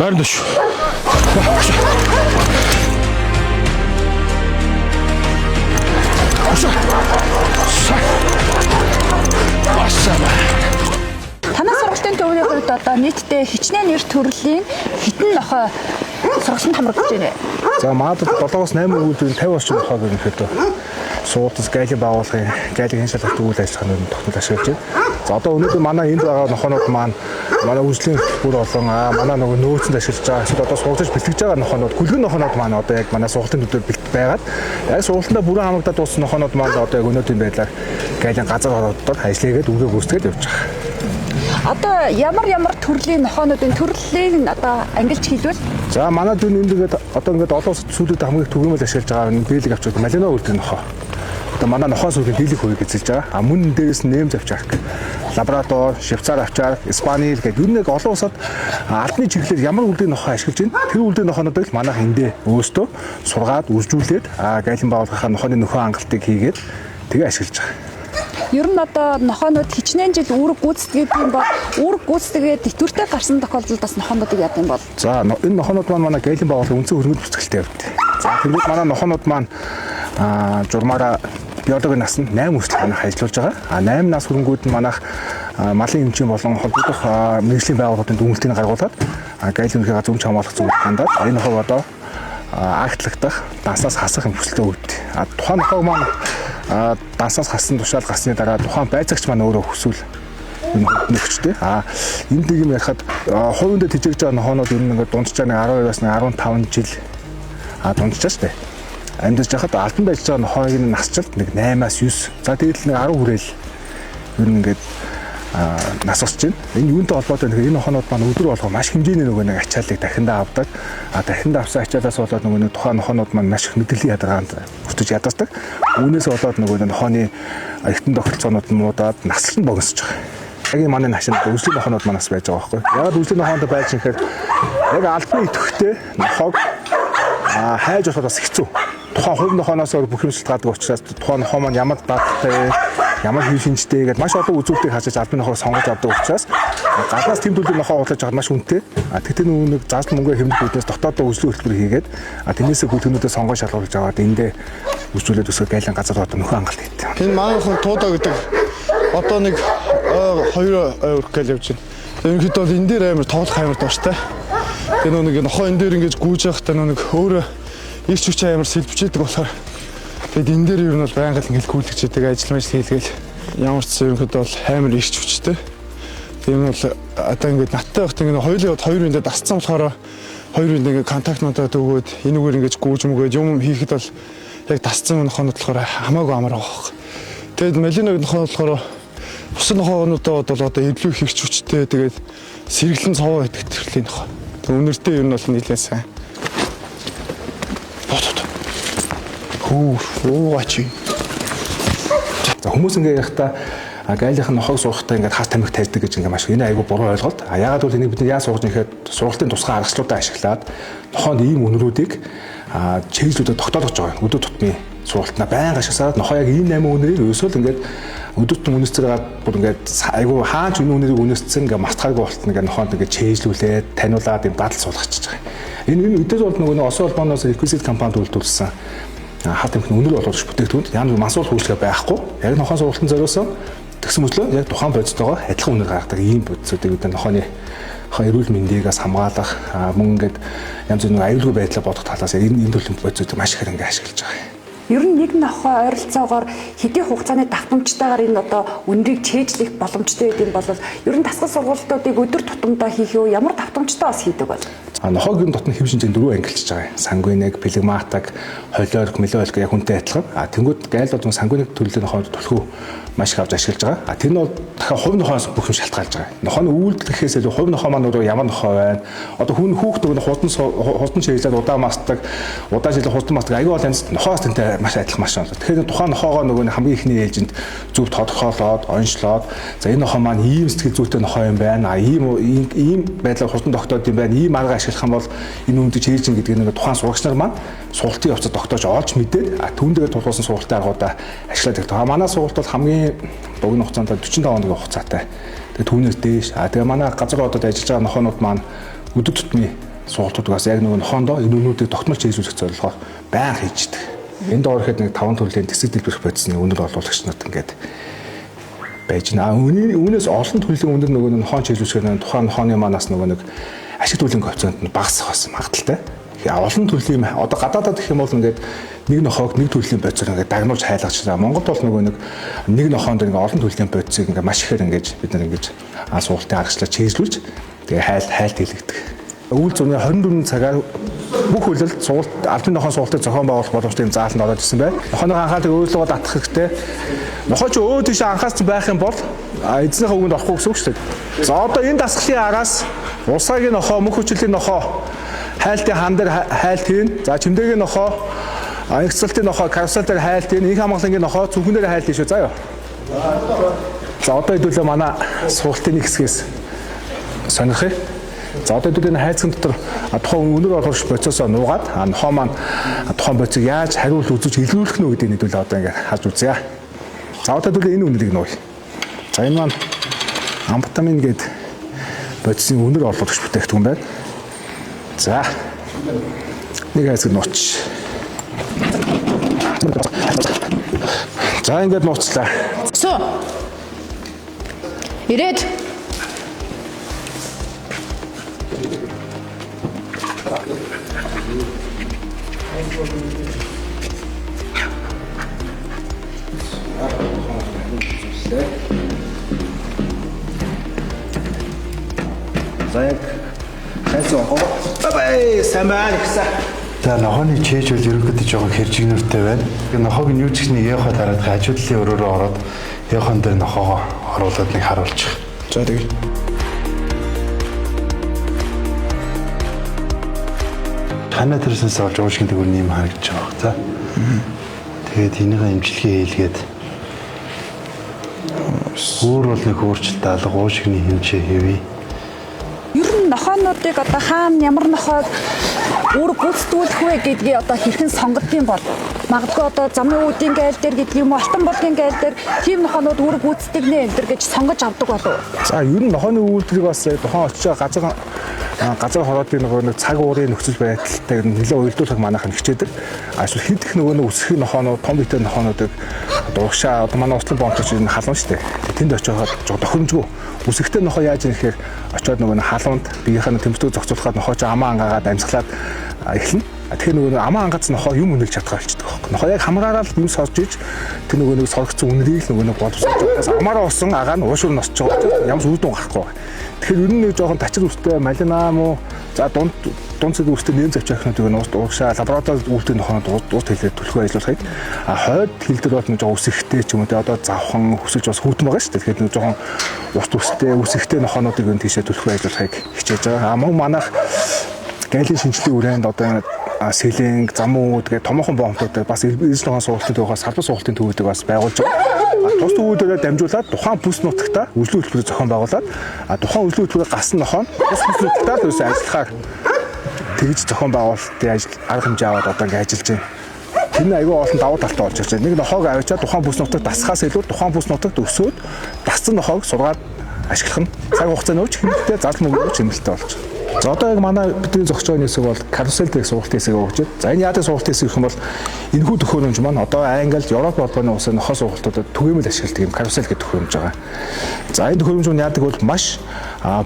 Харин дэш. Танай сургалтын төвийн хувьд одоо нийтдээ хичнээн нэр төрлийн хитэн нохой сургалтанд хамрагдаж байна. За магадгүй 7-8 өгүүлбэрийн 50 орчим нохой гэнэхэд суултас гайлын байгууллагын гайлын шалгалт үйл ажиллагааны тогтмол ашиглаж байна. За одоо өнөөдөр манай энд байгаа нохоонууд маань манай үйлчлэгийн бүр болон манай нөгөө нөөцөнд ашиглаж байгаа эсвэл одоо суулгаж бэлтгэж байгаа нохоонууд гүлгэн нохоонууд маань одоо яг манай сургалтын төдөр бэлт байгаад яг сургалтандаа бүрэн хамрагдаад дууссан нохоонууд маань одоо яг өнөөдрийн байдлаар гайлын газар ороод ажиллагээд үгээ гүйцэтгээд явж байгаа. Одоо ямар төрлийн нохоонуудын төрлийг одоо ангилж хэлвэл за манай дүн ингээд одоо ингээд олон улсад сүүлийн хамгийн түгээмэл ашиглаж байгаа нэг дийлэг авч байгаа малино үлдэх нохоо. Одоо манай нохоо сүүлийн дийлэг хувийг эзэлж байгаа. Мөн дээрээс нэмж авчаар лаборатори, швейцар авчаар, Испани гэдэг ер нь нэг олон улсад албаны чиглэлээр ямар үлдэх нохоо ашиглаж байна. Тэр үлдэх нохоонуудыг л манайх эндээ өөрсдөө сургаад үржүүлээд гайлын байгууллагынхаа нохооны нөхөө хангалтыг хийгээд тэгээ ашиглаж байгаа. ер нь одоо нохоонууд хичнээн жил үүрэг гүйцэтгэдэг юм бол үүрэг гүйцэтгээд дэвтүртэй гарсан тохиолдолд бас нохоонуудыг яадаг юм бол за энэ нохоонууд маань манай гайлын байгууллагын үндсэн хөрөнгөнд бүртгэлтэй явд. За тэгвэл манай нохоонууд маань журмаараа биологийн нас нь 8 хүртэл манайх ажиллаж байгаа. 8 нас хөрөнгүүд нь манайх малын эмчийн болон холбогдох мэргэжлийн байгууллагын дүгнэлтийг гаргуулад гайлын ерхий газар өмч хамгаалах зөвлөлд хандаад энэ нохоо одоо агтлагдах данснаас хасах нөхцөлтэй үүдтэй. Тухайн нохоо маань данснаас хассан тушаал гарсны дараа тухайн байцаагч маань өөрөө хүсвэл нөхчтэй. Энэ дэг юм ярихад хувиндаа тижээж байгаа нохоонууд ер нь ингээд дунджаа нэг 12-аас 15 жил дунджаа штэ. Амьдж яхад альбан байж байгаа нохоогийн насжилт нэг 8-аас 9. За тэгээд нэг 10 хүрээл ер нь ингээд нас осч байна. Энэ юунтэй холбоотой вэ? Энэ нохоонууд маань өдөр болгоо маш хэмжээний нөгөө нэг ачааллыг дахиндаа авдаг. Дахиндаа авсан ачаалаас болоод нөгөө нэг тухайн нохоонууд маань маш их мэдрэлийн ядаргаанд хүртэж яддаг. Үүнээс болоод нөгөө нохооны эртэн тогтолцоонууд нь муудаад наслт нь богиносж байгаа. Яг манай хашинд үзлийн нохоонууд манаас байж байгаа байхгүй. Яг үзлийн нохоонд байж ихээр яг альбаны идэвхтэй нохоог хайж болоход бас хэцүү. Тухайн хувь нохооноос бүх юм шалтгаалдаг учраас тухайн нохоо маань ямар дааттай ямар хий шинжтэй гэдэг маш олон үзүүлэлтийг хашиж альбаны нохоог сонгож авдаг учраас гаднаас тэмдүүлдэг нохоо худалдаж авах маш үнэтэй. Тэгтээ нэг заасан мөнгө хэмнэх үүднээс дотоодоо үзлэг хөтөлбөр хийгээд тэрнээсээ бүлгэнүүдээ сонгож шалгуулж аваад эндээ үзүүлээд өсгөх гайлын газар одоо нөхөө хангалт хийдэг. Энэ манайхан туудаа гэдэг одоо нэг 2 өрх гал явж байна. Ерөнхийдөө бол энэ дээр амар тоглох амар дуртай. Тэгээ нэг нохоо энэ дээр ингэж гүйж явахдаа нэг өөрөө ирч хүч амар сэлбчээдэг болохоор тэгээд энэ дээр ер нь бол байнга л ингэж гүйлгчээдэг ажил мэл хийлгээл ямар ч ерөнхийдөө бол амар ирч хүчтэй. Тэгээ энэ бол одоо ингэж наттай багт ингэ хоёулаа хоёр үндэ дасцсан болохоор хоёр үндэ ингэ контакт надад өгөөд энэгээр ингэж гүйж мөгөөд юм хийхэд бол яг дасцсан нохоонод болохоор хамаагүй амар байгаа. Тэгээд малино нохоо болохоор бус нохоонуудад бол одоо илүү их ирч хүчтэй тэгээд сэргэлэн цовоо идэх төрлийн нохоо. Өнөртөө ер нь бол нэлээд сайн. Уугаач. За хүмүүс ингээ ярихтаа гайлынхаа нохоог суухтаа ингээ хас тамхи тайлдаг гэж ингээ маш энэ айгүй буруу ойлголт. Яагаад бол энийг бид яаж сууж нэхэд сургалтын тусгай аргачлалуудаа ашиглаад нохоонд ийм үнэрүүдийг чэйжлүүдэд тогтоолгож байгаа. Өдөр тутмын сургалтнаа байнга ашигласаад нохоо яг ийм 8 үнэрийг өсөөл ингээд өдөр тутмын үнэсцэргээд бүр ингээд айгүй хаач үнэрийг үнэсцэн ингээ мартахаагүй болтол ингээ нохоонд ингээ чэйжлүүлээд таниулаад ийм дадал суулгачиж байгаа. Энэ үдээс бол нөгөө Осон холбооноос Requisite компанид үйлдвэрлэсэн хат тамхины үнэр болгож бүтээгдэхүүнд ямар мансуул хөгжлөө байхгүй. Яг нохоо сургалтын зориулсан тэгсэн мөчлөө яг тухайн бодистойгоо адилхан үнэр гаргадаг ийм бодисуудыг бид нохооны эрүүл мэндийгээс хамгаалах мөн ингээд янз бүрийн аюулгүй байдлаа бодох талаас энэ төрлийн бодисуудыг маш их ингээ ашиглаж байгаа. ер нь нэг нохой ойролцоогоор хэдийн хугацааны давтамжтайгаар энэ одоо үнэрийг чэйжлэх боломжтой гэдэг нь бол ер нь дасгал сургалтуудыг өдөр тутамдаа хийх юу ямар давтамжтай бас хийдэг бол нохоогийн дотны хэв шинжээ 4 ангилж байгаа. Сангвиныг, плегматик, холиорик, мелоорик яг хүнтэй адилхан. Тэнгүүд гайл бол сангвиник төрлийн нохоод түлхүү маш их авч ашиглаж байгаа. Тэр нь бол дахиад хувь нохоос бүх юм шалтгаалж байгаа. Нохооны үйлдэлхээс илүү хувь нохоо маань өөрөө ямар нохоо байна? Одоо хүн хүүхд нөгөө хурдан чэйжлээд удаан мастдаг, удаан жилийн хурдан мастдаг аюул бол янз нохоос тэнтэй маш адилхан маш байна. Тэгэхээр тухайн нохоогоо нөгөө хамгийн ихний ээлжинд зөв тодорхойлоод, онцлоод за энэ нохоо маань ийм сэтгэл зүйтэй нохоо юм байна. Ийм байдлаар хурдан тогтоод юм байна. Ийм арга ашиглах юм бол энэ үнэтэй чэйжин гэдэг нэг тухайн сурагч нар маань сургалтын явцад тогтоож олж мэдээд түүнийгээ тулгуурласан сургалтын аргуудаа ашиглаад байгаа. Манай сургалт бол хамгийн богино хугацаанд 45 хоногийн хугацаатай. Тэгээ түүнээс дээш. Тэгээ манай газар одод ажиллаж байгаа нохоонууд маань өдөр тутмын суултуудаас яг нэг нохоондоо энэ үнүүдийг тогтмолч хийжүүлэх зорилгоор байн хийждэг. Энд ороход нэг 5 төрлийн тэсэг дэлбэрэх бодисны үнэр олуулагч нарт ингээд байж байна. Үүнээс олон төрлийн үнэр нөгөө нохоон чиглүүлэхээр тухайн нохооны манаас нөгөө нэг ашиг төлөвийн коэффициент нь багасах бас магадaltaй. Олон төрлийн одоо гадаадад гэх юм бол ингээд нэг нохоог нэг төрлийн бодисоор ингээд дагнуулж хайлгаж байгаа. Монголд бол нөгөө нэг нохоонд ингээд олон төрлийн бодисыг ингээд маш ихээр ингээд бид нар ингээд суултын аргачлаар чиглүүлж тэгээ хайлт хийлэгдэг. Үйл зуны 24 цагаар бүх хөлөлд суулт албан нохоон суултыг зохион байгуулах боломжтой юм зааланд ороод ирсэн байна. Нохооны анхаалтыг өөрлөгөө татах хэрэгтэй. Нохоо ч өө тийш анхаарсан байх юм бол эзнийхээ үгэнд орохгүй гэсэн үг шүү дээ. За одоо энэ дасгалын араас улсаагийн нохоо, мөнх хүчлийн нохоо, хайлтын хан дээр хайлт хийн. За чимдээгийн нохоо, эксцэлтийн нохоо, карусел дээр хайлт хийн. Инх хамгааллын нохоо зөвхөн дээр хайлт хийн шүү. За юу. За одоо хэдүүлээ манай суултын нэг хэсгээс сонирхъя. За одоо энэ хайцсан дотор тухайн үнэр олгогч процессоо нуугаад нохоо маань тухайн процессыг яаж хариулт үзүүлж илрүүлэх нь гэдэг нэдүүл одоо ингээд харж үзье. За одоо энэ үнэрийг нууя. За энэ маань амфетамин гэдэг процессын үнэр олгогч бүтээгдэхүүн байна. За нэг хайцыг нууч. За ингээд нууцлаа. Суу. Ирээд. За яг хайсан гоо. Бай сайн байна гэсэн. За нохооны чээж бол ерөнхийдөө жоохон хэржигнүртэй байна. Нохоог нь юу ч гэсэн яахаа дараад хажуудлын өрөөрөө ороод яахан дээр нохоогоо оруулаад нэг харуулчих. За тэгээ. Танаа төрснөөс олж уушгин тэгүр нэм харагдаж байгаа. За. Тэгээд энийгээ имчилгээ хийлгээд өөр бол нэг өөрчлөлт алга уушгины хэмжээ хэвээ. Ер нь нохоонуудыг одоо хаана ямар нохойг үүрэг гүйцэтгүүлэх вэ гэдгийг одоо хэрхэн сонгодсон бол магадгүй одоо замын үүдийн гайл дээр гэдэг юм уу алтан болгийн гайл дээр тийм нохоонууд үүрэг гүйцэтгэнэ энэ төр гэж сонгож авдаг болов. За ер нь нохооны үйлдвэрийг бас тухайн очиж газар хороодын нэг цаг уурын нөхцөл байдалтай нэлээд уялдуулах манайхан хичээдэг. Эсвэл хэд их нөгөө үсгийн нохоонууд, том битэй нохоонуудыг дургшаа одоо манай услан бомчч энэ халуун шүү дээ. Тэнд очиод тохиромжгүй. Үсэгтэй нохоо яаж юм гэхээр очиод нөгөө халуунд биеийнхээ температур зохицуулахад нохоо ч амаа ангаагаад амьсгалаад эхэлнэ. Тэгэхээр нөгөө амаа ангаац нохоо юм үнэлж чадхаа болчихдог байхгүй. Нохоо яг хамраараа л юм сорж иж тэр нөгөө соргцсон үнэрийг л нөгөө боловсруулж амаараа усан агаа нь уушур носч байгаа. Ямар ч үр дүн гарахгүй. Тэгэхээр ер нь нэг жоохон тачир үстэй малина мó за дунд цэд үстэй нэм завчаахнуудыг уушаа лабораторид үйлдвэрийн нохоонод уут хэлээд төлхөө ажиллуулахыг хойд хэлдэр бол нэг жоохон үсэгтэй ч юм уу те одоо завхан хүсэж бас хүүтэн байгаа шүү дээ. Тэгэхээр нэг жоохон урт үстэй үсэгтэй нохоонуудыг энэ тийшээ төлхөө ажиллуулахыг хичээж байгаа. Мөн манайх гайлийн шинжилгээ үрээнд одоо сэлэнг, замууд гэх томоохон бомбуудыг бас эзэн нохоон суултын төвөөр салбар суултын төвүүдийг бас байгуулж байгаа. Тус төвүүдээр дамжуулаад тухайн бүс нутагта үйлчлэл хөтөлбөрийг зохион байгуулад тухайн үйлчлэл хөтөлбөрийн гасан нохоо бус бүс нутагтаа л үсэн ажиллахаар тэгж зохион байгуулалтын ажил арга хэмжээ аваад одоо ингэ ажиллаж байна. Тэр нь аюул олон давуу талтай болж байгаа. Нэг нохоог авчаад тухайн бүс нутагт дасхаас илүү тухайн бүс нутагт өсөөд дассан нохоог сургаад ашиглах нь цаг хугацааны өвч хэмнэлттэй зардал мөнгөний хэмнэлттэй болж байна. За одоо яг манай бидний зогсож байгаа хэсэг бол карусел дэх сургалтын хэсэг өгч байна. За энэ яадаг сургалтын хэсэг гэх юм бол энэхүү төхөөрөмж маань одоо Англид, Европ холбооны улсын нохоо сургалтуудад түгээмэл ашигладаг юм карусел гэдэг төхөөрөмж байгаа. За энэ төхөөрөмж нь яадаг бол маш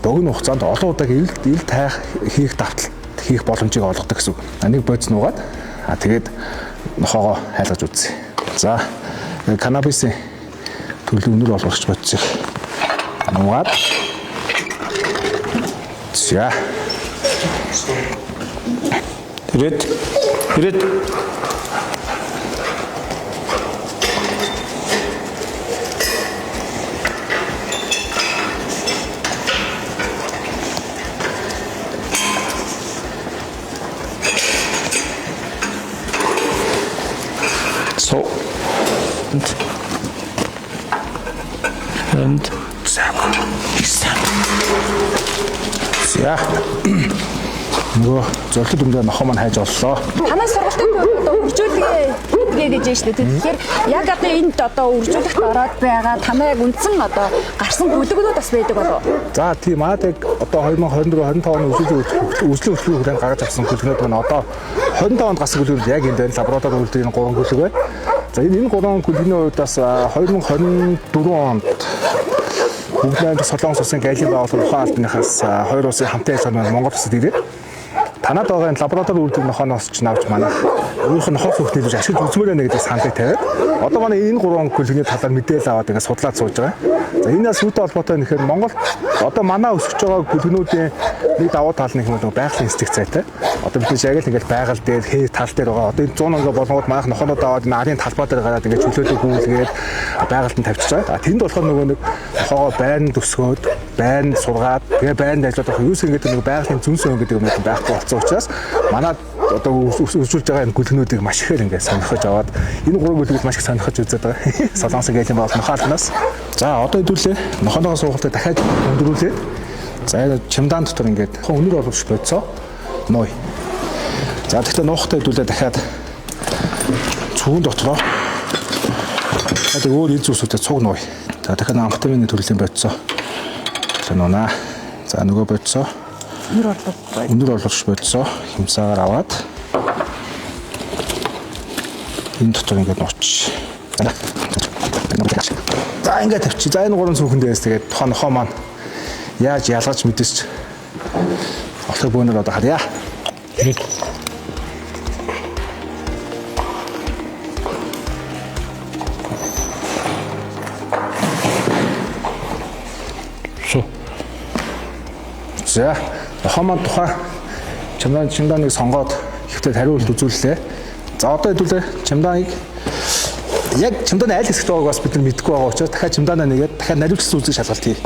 богино хугацаанд олон удаа ил тайх хийх давталт хийх боломжийг олгодог гэсэн үг. Нэг бодис нуугаад тэгээд нохоогоо хайлгаж үзье. За канабисын төлөв өнөр олгогч бодисыг нуугаад за ирээд so and за Нөгөө зөрөлт дүндээ нохоо маань хайж оллоо. Танай сургалтын одоо үржүүлгээ гэж байна шүү дээ. Тэгэхээр яг одоо энд одоо үржүүлэгт ороод байгаа танай яг үндсэн одоо гарсан бүлэгнүүд бас байдаг болов. За тийм яг одоо 2024 25 оны үржлийн хөтөлбөрийн хүрээнд гаргаж авсан бүлэгнүүд маань одоо 25 онд гарсан бүлэгнүүд яг энэ дээр лаборатори үйлдвэрийн 3 бүлэг байна. За энэ 3 бүлгийн үед бас 2024 онд бүгд Солонгос улсын галын байгууллагын ухаан албаныхаас 2 улсын хамтын ажиллагаанд Монгол улсад ирээд танад байгаа энэ лаборатори үйлдвэрийн нохооноос ч навч манайх өөрийнх нь нохоо хөвгтнийг ашиглаж үзмээр байна гэдэг саналыг тавиад одоо манай энэ 3 бүлгийн талаар мэдээлэл аваад ингээд судлаад сууж байгаа. За энэс үүтэй холбоотой нэхэр Монгол одоо манай өсөж байгаа бүлгнүүдийн нэг давуу тал нь юм бол байгалийн инстинкт цайтай. Одоо бид яг л ингээд байгаль дээр хээр тал дээр байгаа. Одоо энэ 100 оноо болгоод манайх нохоонууд аваад энэ арын талбай дээр гараад ингээд чөлөөтэй гүйлгээд байгальд нь тавьчихж байгаа. Тэнд болохоор нөгөө нэг нохоогоо байранд өсгөөд, байранд сургаад, тэгээ байранд ажиллаад байгаа юус ингээд нэг байгалийн зүнсэн гэдэг юм байхгүй болсон учраас манай одоо үржүүлж байгаа энэ бүлгнүүдийг маш ихээр ингээд сонирхож аваад энэ 3 бүлгийг маш их сонирхож үзээд байгаа. Солонгосын галын байгууллага нохоолноос. За одоо хэдүүлээ нохооноос сургалтыг дахиад өндөрүүлээ. За чемодан дотор ингээд өнөр оруулж бодсоо ной. За тэгэхээр нуухтай хэдүүлээ дахиад цүгэн дотроо өөр ил зүйлсүүдэд цуг нуй. За дахиад амфетамины төрлийн бодсоо. За нуунаа. За нөгөө бодсоо өндөр орлогч бодсоо хэмсаагаар аваад энэ дотор ингээд нууч. За ингээд тавьчих. За энэ 3 цүнхэн дээрээс тэгээд нохоо маань яаж ялгаж мэдэрч олох бөөнөр одоо харъя. За нохоо маань тухайн чемоданыг сонгоод ихтэй хариулт үзүүллээ. За одоо хэдүүлээ чемоданыг яг чемоданы аль хэсэгт байгааг бас бид нар мэдэхгүй байгаа учраас дахиад чемоданаа нэгээд дахиад наривчлсан үзэг шалгалт хий.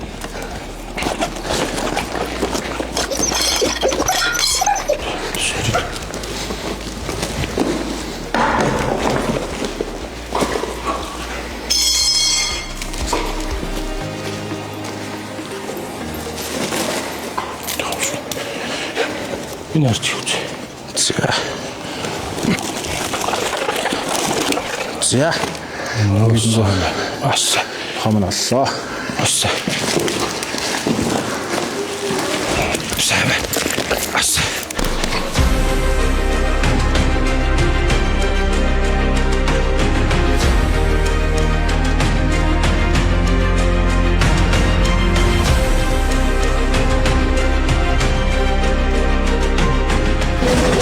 Энэ арч юу вэ? За. Ас. Хаман аллаа. Ас. Ас.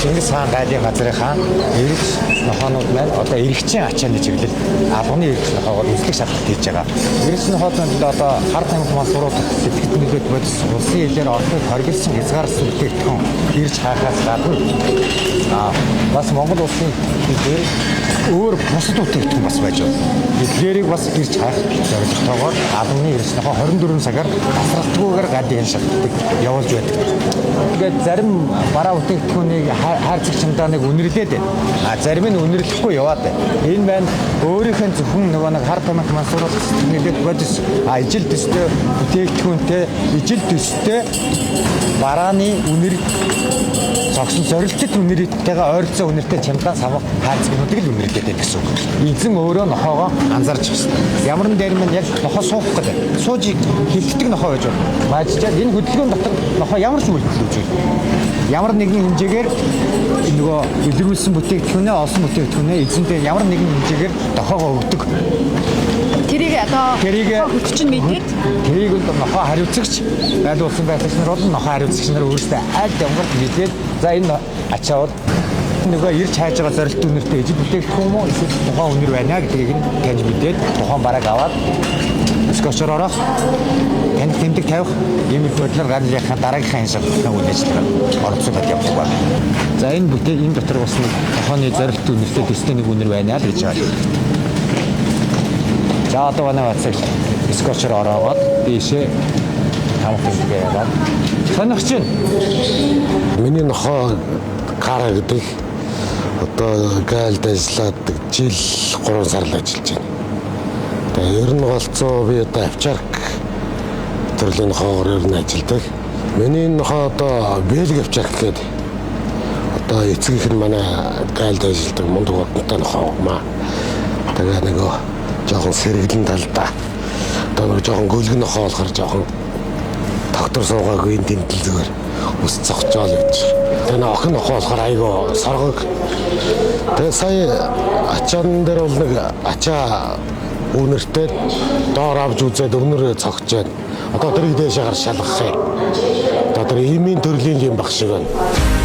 Чингис хаан гайлын газрынхаа эрэгч нохоонууд маань одоо эрэгчийн ачааны чиглэл албаны эрэгч нохоогоор үзлэх шалгалт хийж байгаа. Эрэгч нохоод маань одоо хар тамхи мас сурууд сэтгэл нөлөөд бодис улсын хилээр орохыг хоригдсан хязгаарсан бүтээгдэхүүн ирж хаахаас гадна бас Монгол улсын хилээр өөр бусад бүтээгдэхүүн бас байж байна. Эдгээрийг бас ирж хаах зорилготойгоор албаны эрэгч нохоо 24 цагаар асралтгүйгээр гадны шалгалтыг явуулж байдаг. Тэгээд зарим бараа бүтээгдэхүүнийг хайрцаг чемоданыг үнэрлээд байна. Зарим нь үнэрлэхгүй яваад байна. Энэ байна өөрийнх нь зөвхөн нөгөө нэг хар тамхи мансууруулах нэлээд бодис ижил төстэй бүтээгдэхүүнтэй ижил төстэй барааны үнэр зогсон зорилттой үнэртэйгээ ойролцоо үнэртэй чемодан самх хайрцагнуудыг л үнэрлээд байна гэсэн үг. Эзэн өөрөө нохоогоо анзаарч байна. Ямар нэг дэрм нь яг нохоо суух гэдэг. Сууж хилддэг нохоо байж байна. Маажчаад энэ хөдөлгөөнд дотор нохоо ямар ч үйлдэлж байна. Ямар нэгэн хэмжээгээр нөгөө илрүүлсэн бүтээгдэхүүнээ олсон бүтээгдэхүүнээ эзэнтэй ямар нэгэн хэмжээгээр нохоогоо өгдөг. Тэрийг одоо хүч чинь мэдээд тэрийг л нохоо хариуцагч байлуулсан байцаагч нар бол нохоо хариуцагч нар өөрсдөө аль ямгарт мэдээд за энэ ачаавал нөгөө ирж хайж байгаа зорилт үнэртэй ижил бүтээгдэхүүн мөн эсвэл тухайн үнэр байна гэдгийг нь таньж мэдээд тухайн бараг аваад скотчоор орох танд тэмдэг тавих ийм их бодлоор гаргахын дараагийнхаа шалгалтын үйл ажиллагаа оролцоод явах байна. За энэ энэ дотор бас нэг тухайны зорилт үнэртэй төстэй нэг үнэр байна л гэж байна. За одоо манай бацаг скотчоор ороод дээшээ тамх тэмдэгэ яваад сонирхож байна. Миний нохоо Кара гэдэг одоо гайлд ажиллаад жил 3 сар л ажиллаж байна. Тэгээ ер нь голцоо би одоо авчарк төрлийн нохоогоор ер нь ажилладаг. Миний нохоо одоо Бэлг авчарк гэдэг одоо эцэг их нь манай гайлд ажилладаг мундаг одонтой нохоогмаа. Тэгээ нөгөө жоохон сэргэлэн талдаа. Одоо нөгөө жоохон гөлгөн нохоо болохоор жоохон доктор суугаагүй энэ тэмдэл зүгээр ус цогцоол гэж. Тэгээ нөгөө охин нохоо болохоор айгаа соргог. Тэгээ сая ачаан дээр бол нэг ачаа үнэртэй доор авч үзээд өнөр цогч байна. Одоо тэрийг дээшээ гар шалгах юм. Одоо тэр имийн төрлийн юм баг шиг байна.